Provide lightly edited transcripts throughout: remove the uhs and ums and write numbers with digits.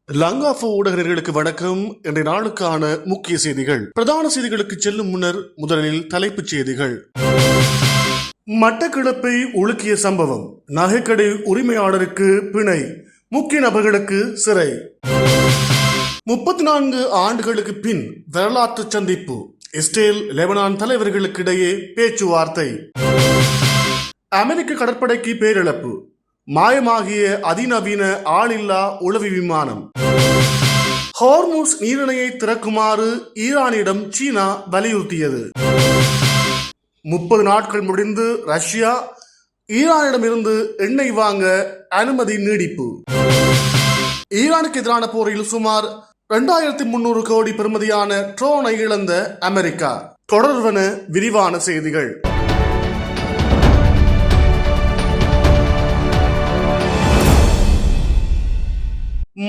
லங்காஃபோ ஊடகர்களுக்கு வணக்கம். இன்றைய நாளுக்கான முக்கிய செய்திகள். பிரதான செய்திகளுக்கு செல்லும் முன்னர் முதலில் தலைப்புச் செய்திகள். மட்டக்களப்பை உலுக்கிய சம்பவம், நகைக்கடை உரிமையாளருக்கு பிணை, முக்கிய நபர்களுக்கு சிறை. 34 ஆண்டுகளுக்கு பின் வரலாற்று சந்திப்பு, இஸ்ரேல் லெபனான் தலைவர்களுக்கிடையே பேச்சுவார்த்தை. அமெரிக்க கடற்படைக்கு பேரிழப்பு, மாயமாகிய அதிநவீன ஆளில்லா உளவி விமானம். ஹார்முஸ் நீரிணையை திறக்குமாறு ஈரானிடம் சீனா வலியுறுத்தியது. 30 நாட்கள் முடிந்து ரஷ்யா ஈரானிடமிருந்து எண்ணெய் வாங்க அனுமதி நீடிப்பு. ஈரானுக்கு எதிரான போரில் சுமார் 2300 கோடி பெறுமதியான ட்ரோனை இழந்த அமெரிக்கா. தொடர்வன விரிவான செய்திகள்.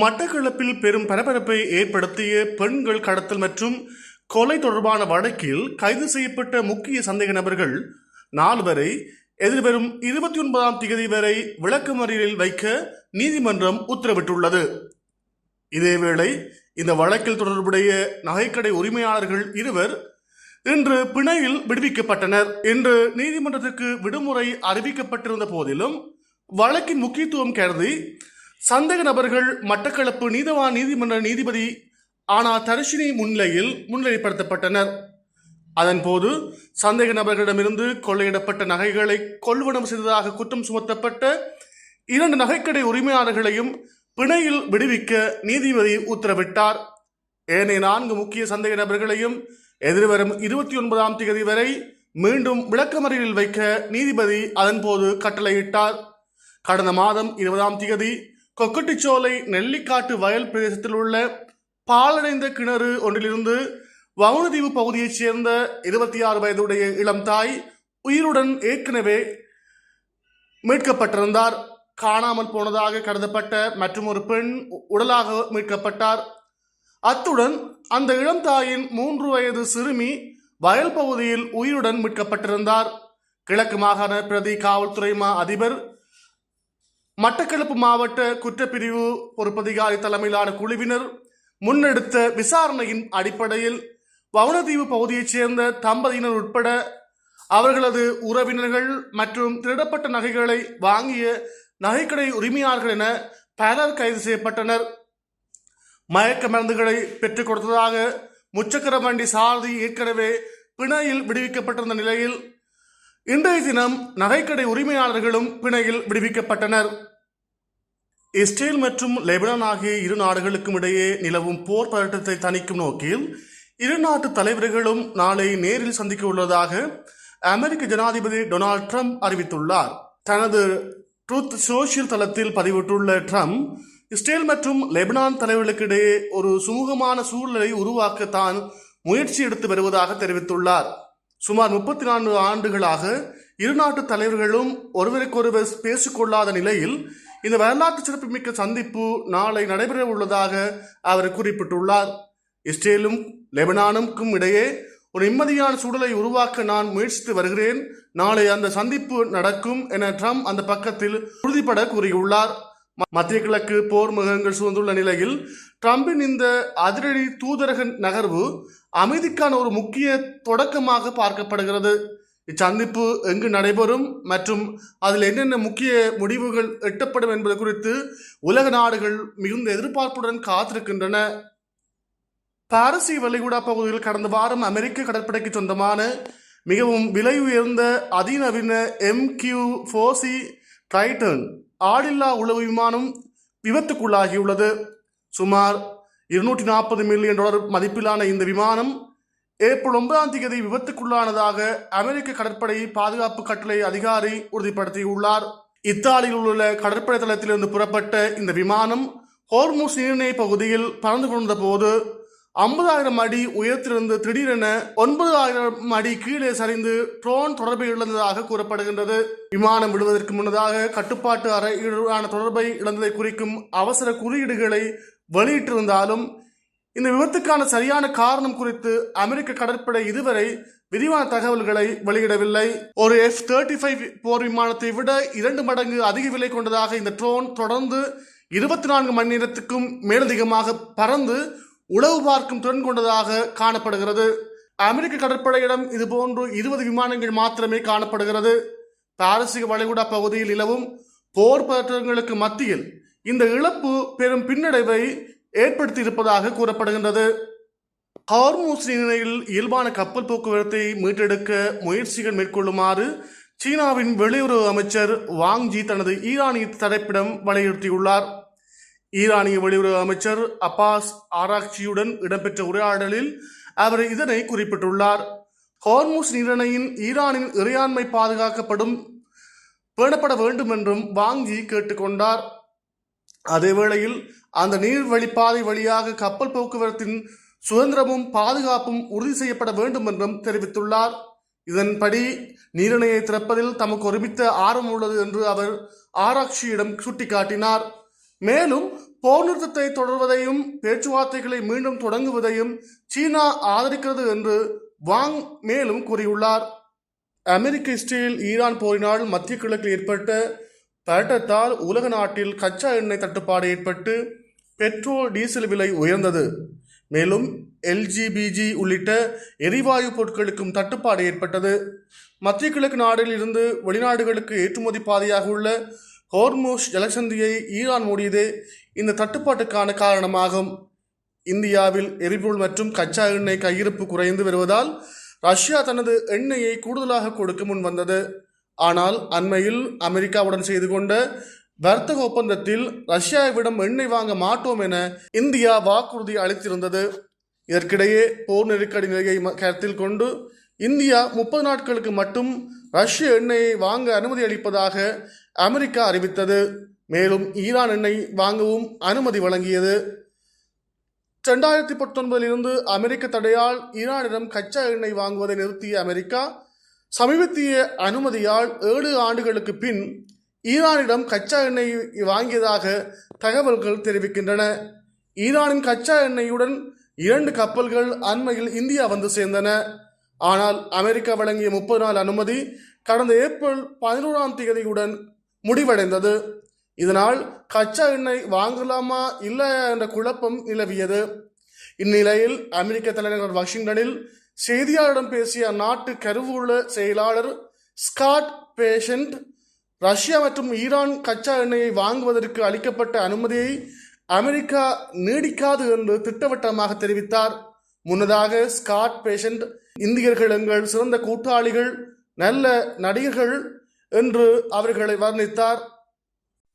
மட்டக்களப்பில் பெரும் பரபரப்பை ஏற்படுத்திய பெண்கள் கடத்தல் மற்றும் கொலை தொடர்பான வழக்கில் கைது செய்யப்பட்ட முக்கிய சந்தேக நபர்கள் 4 வரை எதிர்வரும் 29ஆம் தேதி வரை விளக்கமறியலில் வைக்க நீதிமன்றம் உத்தரவிட்டுள்ளது. இதேவேளை இந்த வழக்கில் தொடர்புடைய நகைக்கடை உரிமையாளர்கள் 2 இன்று பிணையில் விடுவிக்கப்பட்டனர். இன்று நீதிமன்றத்திற்கு விடுமுறை அறிவிக்கப்பட்டிருந்த போதிலும் வழக்கின் முக்கியத்துவம் கருதி சந்தேக நபர்கள் மட்டக்களப்பு நீதவான் நீதிமன்ற நீதிபதி ஆனா தர்ஷினி முன்னிலையில் முன்னிலைப்படுத்தப்பட்டனர். அதன்போது சந்தேக நபர்களிடமிருந்து கொள்ளையிடப்பட்ட நகைகளை கொள்வனம் செய்ததாக குற்றம் சுமத்தப்பட்ட 2 நகைக்கடை உரிமையாளர்களையும் பிணையில் விடுவிக்க நீதிபதி உத்தரவிட்டார். ஏனைய 4 முக்கிய சந்தேக நபர்களையும் எதிர்வரும் 29ஆம் தேதி வரை மீண்டும் விளக்கமறியலில் வைக்க நீதிபதி அதன்போது கட்டளையிட்டார். கடந்த மாதம் 20ஆம் தேதி கொக்கட்டிச்சோலை நெல்லிக்காட்டு வயல் பிரதேசத்தில் உள்ள பாலடைந்த கிணறு ஒன்றிலிருந்து வவுனதீவு பகுதியைச் சேர்ந்த 26 வயதுடைய இளம் தாய் உயிருடன் ஏற்கனவே மீட்கப்பட்டிருந்தார். காணாமல் போனதாக கருதப்பட்ட மற்றும் ஒரு பெண் உடலாக மீட்கப்பட்டார். அத்துடன் அந்த இளம் தாயின் 3 வயது சிறுமி வயல் பகுதியில் உயிருடன் மீட்கப்பட்டிருந்தார். கிழக்கு மாகாண பிரதி காவல்துறை அதிபர், மட்டக்களப்பு மாவட்ட குற்றப்பிரிவு பொறுப்பதிகாரி தலைமையிலான குழுவினர் முன்னெடுத்த விசாரணையின் அடிப்படையில் வவுனதீவு பகுதியைச் சேர்ந்த தம்பதியினர் உட்பட அவர்களது உறவினர்கள் மற்றும் திருடப்பட்ட நகைகளை வாங்கிய நகைக்கடை உரிமையாளர்கள் என பலர் கைது செய்யப்பட்டனர். மயக்க மருந்துகளை பெற்றுக் கொடுத்ததாக முச்சக்கர வண்டி சாரதி ஏற்கனவே பிணையில் விடுவிக்கப்பட்டிருந்த நிலையில் இன்றைய தினம் நகைக்கடை உரிமையாளர்களும் பிணையில் விடுவிக்கப்பட்டனர். இஸ்ரேல் மற்றும் லெபனான் ஆகிய 2 நாடுகளுக்கும் இடையே நிலவும் போர் பதட்டத்தை தணிக்கும் நோக்கில் 2 நாட்டு தலைவர்களும் நாளை நேரில் சந்திக்க உள்ளதாக அமெரிக்க ஜனாதிபதி டொனால்ட் ட்ரம்ப் அறிவித்துள்ளார். தனது ட்ரூத் சோஷியல் தளத்தில் பதிவிட்டுள்ள ட்ரம்ப், இஸ்ரேல் மற்றும் லெபனான் தலைவர்களுக்கிடையே ஒரு சுமூகமான சூழலை உருவாக்க தான் முயற்சி எடுத்து வருவதாக தெரிவித்துள்ளார். சுமார் 34 ஆண்டுகளாக 2 நாட்டு தலைவர்களும் ஒருவருக்கொருவர் பேசிக்கொள்ளாத நிலையில் இந்த வரலாற்று சிறப்புமிக்க சந்திப்பு நாளை நடைபெற உள்ளதாக அவர் குறிப்பிட்டுள்ளார். இஸ்ரேலும் லெபனானுக்கும் இடையே ஒரு நிம்மதியான சூழலை உருவாக்க நான் முயற்சித்து வருகிறேன். நாளை அந்த சந்திப்பு நடக்கும் என ட்ரம்ப் அந்த பக்கத்தில் உறுதிபட கூறியுள்ளார். மத்திய கிழக்கு போர் முகங்கள் சூழ்ந்துள்ள நிலையில் ட்ரம்பின் இந்த அதிரடி தூதரக நகர்வு அமைதிக்கான ஒரு முக்கிய தொடக்கமாக பார்க்கப்படுகிறது. இச்சந்திப்பு எங்கு நடைபெறும் மற்றும் அதில் என்னென்ன முக்கிய முடிவுகள் எட்டப்படும் என்பது குறித்து உலக நாடுகள் மிகுந்த எதிர்பார்ப்புடன் காத்திருக்கின்றன. பாரசீக வளைகுடா பகுதியில் கடந்த வாரம் அமெரிக்க கடற்படைக்கு சொந்தமான மிகவும் விலை உயர்ந்த அதிநவீன MQ-4C டைட்டன் ஆளில்லா உளவு விமானம் விபத்துக்குள்ளாகியுள்ளது. சுமார் $240 மில்லியன் மதிப்பிலான இந்த விமானம் ஏப்ரல் 9ஆம் தேதி விபத்துக்குள்ளானதாக அமெரிக்க கடற்படை பாதுகாப்பு கட்டளை அதிகாரி உறுதிப்படுத்தியுள்ளார். இத்தாலியில் உள்ள கடற்படை தளத்திலிருந்து புறப்பட்ட இந்த விமானம் ஹோர்முஸ் நீரிணை பகுதியில் பறந்து கொண்ட போது 50,000 அடி உயரத்திலிருந்து திடீரென 9,000 அடி கீழே சரிந்து ட்ரோன் தொடர்பை இழந்ததாக கூறப்படுகின்றது. விமானம் விடுவதற்கு முன்னதாக கட்டுப்பாட்டு அறையுடனான தொடர்பை இழந்ததை குறிக்கும் அவசர குறியீடுகளை வெளியிட்டிருந்தாலும் இந்த விபத்துக்கான சரியான காரணம் குறித்து அமெரிக்க கடற்படை இதுவரை விரிவான தகவல்களை வெளியிடவில்லை. ஒரு F-35 போர் விமானத்தை விட 2 மடங்கு அதிக விலை கொண்டதாக இந்த ட்ரோன் தொடர்ந்து 24 மணி நேரத்துக்கும் மேலதிகமாக பறந்து உளவு பார்க்கும் திறன் கொண்டதாக காணப்படுகிறது. அமெரிக்க கடற்படையிடம் இதுபோன்று 20 விமானங்கள் மாத்திரமே காணப்படுகிறது. பாரசீக வளைகுடா பகுதியில் நிலவும் போர் பதற்றங்களுக்கு மத்தியில் இந்த இழப்பு பெரும் பின்னடைவை ஏற்படுத்தியிருப்பதாக கூறப்படுகின்றது. ஹார்மூஸ் நீரிணையில் இயல்பான கப்பல் போக்குவரத்தை மீட்டெடுக்க முயற்சிகள் மேற்கொள்ளுமாறு சீனாவின் வெளியுறவு அமைச்சர் வாங்ஜி தனது ஈரானிய தரப்பிடம் வலியுறுத்தியுள்ளார். ஈரானிய வெளியுறவு அமைச்சர் அப்பாஸ் ஆராக்சியுடன் இடம்பெற்ற உரையாடலில் அவர் இதனை குறிப்பிட்டுள்ளார். ஹார்மூஸ் நீரிணையின் ஈரானின் இறையாண்மை பேணப்பட வேண்டும் என்றும் வாங்ஜி கேட்டுக்கொண்டார். அதேவேளையில் அந்த நீர்வழிப்பாதை வழியாக கப்பல் போக்குவரத்தின் சுதந்திரமும் பாதுகாப்பும் உறுதி செய்யப்பட வேண்டும் என்றும் தெரிவித்துள்ளார். இதன்படி நீரிணையை திறப்பதில் தமக்கு ஒருமித்த ஆர்வம் உள்ளது என்று அவர் ஆராய்ச்சியிடம் சுட்டிக்காட்டினார். மேலும் போர் நிறுத்தத்தை தொடர்வதையும் பேச்சுவார்த்தைகளை மீண்டும் தொடங்குவதையும் சீனா ஆதரிக்கிறது என்று வாங் மேலும் கூறியுள்ளார். அமெரிக்க இஸ்ரேல் ஈரான் போரினால் மத்திய கிழக்கில் ஏற்பட்ட பதட்டத்தால் உலக நாட்டில் கச்சா எண்ணெய் தட்டுப்பாடு ஏற்பட்டு பெட்ரோல் டீசல் விலை உயர்ந்தது. மேலும் எல்ஜிபிஜி உள்ளிட்ட எரிவாயு பொருட்களுக்கும் தட்டுப்பாடு ஏற்பட்டது. மத்திய கிழக்கு நாடுகளில் இருந்து வெளிநாடுகளுக்கு ஏற்றுமதி பாதையாக உள்ள ஹோர்மூஸ் ஜலசந்தியை ஈரான் மூடியதே இந்த தட்டுப்பாட்டுக்கான காரணமாகும். இந்தியாவில் எரிபொருள் மற்றும் கச்சா எண்ணெய் கையிருப்பு குறைந்து வருவதால் ரஷ்யா தனது எண்ணெயை கூடுதலாக கொடுக்க முன் வந்தது. ஆனால் அண்மையில் அமெரிக்காவுடன் செய்து கொண்ட வர்த்தக ஒப்பந்தத்தில் ரஷ்யாவிடம் எண்ணெய் வாங்க மாட்டோம் என இந்தியா வாக்குறுதி அளித்திருந்தது. இதற்கிடையே போர் நெருக்கடி நிலையை கருத்தில் கொண்டு இந்தியா 30 நாட்களுக்கு மட்டும் ரஷ்ய எண்ணெயை வாங்க அனுமதி அளிப்பதாக அமெரிக்கா அறிவித்தது. மேலும் ஈரான் எண்ணெய் வாங்கவும் அனுமதி வழங்கியது. 2019 அமெரிக்க தடையால் ஈரானிடம் கச்சா எண்ணெய் வாங்குவதை நிறுத்திய அமெரிக்கா சமீபத்திய அனுமதியால் 7 ஆண்டுகளுக்கு பின் ஈரானிடம் கச்சா எண்ணெய் வாங்கியதாக தகவல்கள் தெரிவிக்கின்றன. ஈரானின் கச்சா எண்ணெயுடன் 2 கப்பல்கள் அண்மையில் இந்தியா வந்து சேர்ந்தன. ஆனால் அமெரிக்கா வழங்கிய 30 நாள் அனுமதி கடந்த ஏப்ரல் 11ஆம் தேதியுடன் முடிவடைந்தது. இதனால் கச்சா எண்ணெய் வாங்கலாமா இல்லையா என்ற குழப்பம் நிலவியது. இந்நிலையில் அமெரிக்க தலைநகர் வாஷிங்டனில் செய்தியாளரிடம் பேசிய அந்நாட்டு கருவூல செயலாளர் ஸ்காட் பேஷண்ட் ரஷ்யா மற்றும் ஈரான் கச்சா எண்ணெயை வாங்குவதற்கு அளிக்கப்பட்ட அனுமதியை அமெரிக்கா நீடிக்காது என்று திட்டவட்டமாக தெரிவித்தார். முன்னதாக ஸ்காட் பேஷண்ட் இந்தியர்கள் எங்கள் சிறந்த கூட்டாளிகள், நல்ல நடிகர்கள் என்று அவர்களை வர்ணித்தார்.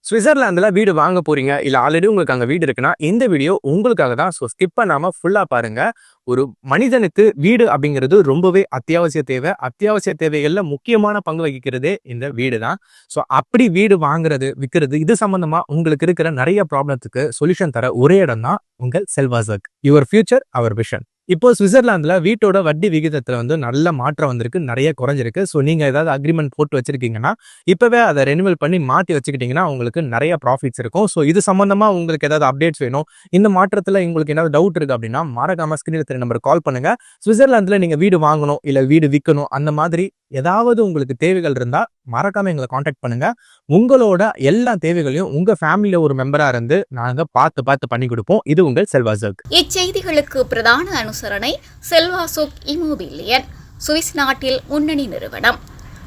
சுவிட்சர்லாந்துல வீடு வாங்க போறீங்க, இல்ல ஆல்ரெடி உங்களுக்கு அங்க வீடு இருக்குன்னா இந்த வீடியோ உங்களுக்காக தான். ஸோ ஸ்கிப் பண்ணாம ஃபுல்லா பாருங்க. ஒரு மனிதனுக்கு வீடு அப்படிங்கிறது ரொம்பவே அத்தியாவசிய தேவை. அத்தியாவசிய தேவைகள்ல முக்கியமான பங்கு வகிக்கிறதே இந்த வீடு தான். ஸோ அப்படி வீடு வாங்குறது, விற்கிறது, இது சம்பந்தமா உங்களுக்கு இருக்கிற நிறைய ப்ராப்ளத்துக்கு சொல்யூஷன் தர ஒரே இடம் தான் உங்கள் செல்வாசக். Your future our vision. இப்போ சுவிட்சர்லாந்துல வீட்டோட வட்டி விகிதத்துல நல்ல மாற்றம் வந்திருக்கு, நிறைய குறைஞ்சிருக்கு. ஸோ நீங்க ஏதாவது அக்ரிமெண்ட் போட்டு வச்சிருக்கீங்கன்னா இப்பவே அதை ரெனிவல் பண்ணி மாற்றி வச்சுக்கிட்டீங்கன்னா உங்களுக்கு நிறைய ப்ராஃபிட்ஸ் இருக்கும். ஸோ இது சம்பந்தமா உங்களுக்கு ஏதாவது அப்டேட்ஸ் வேணும், இந்த மாற்றத்துல உங்களுக்கு ஏதாவது டவுட் இருக்கு அப்படின்னா மறக்காம ஸ்கிரீன்ல தெரிய நம்பருக்கு கால் பண்ணுங்க. சுவிட்சர்லாந்துல நீங்க வீடு வாங்கணும் இல்ல வீடு விற்கணும், அந்த மாதிரி ஏதாவது உங்களுக்கு தேவைகள் இருந்தா மறக்காம எங்களை காண்டாக்ட் பண்ணுங்க. உங்களோட எல்லா தேவைகளையும் உங்க ஃபேமிலியில ஒரு மெம்பரா இருந்து நாங்க பார்த்து பண்ணி கொடுப்போம். இது உங்கள் செல்வாசக். இச்செய்திகளுக்கு பிரதான அனுசரணை செல்வாசோக் இமோபிலியன், சுவிஸ் நாட்டில் முன்னணி நிறுவனம்.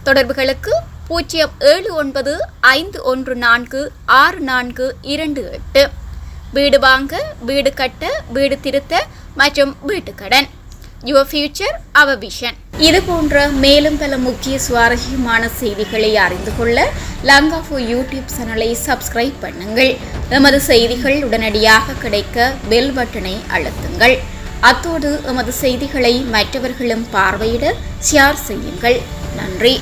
தொடர்புகளுக்கு 07951464428. வீடு வாங்க, வீடு கட்ட, வீடு திருத்த மற்றும் வீட்டுக்கடன். Your future our vision. இது போன்ற மேலும் பல முக்கிய சுவாரஸ்யமான செய்திகளை அறிந்து கொள்ள லங்காஃபோ யூடியூப் சேனலை சப்ஸ்கிரைப் பண்ணுங்கள். எமது செய்திகள் உடனடியாக கிடைக்க பெல் பட்டனை அழுத்துங்கள். அத்தோடு எமது செய்திகளை மற்றவர்களும் பார்வையிட ஷேர் செய்யுங்கள். நன்றி.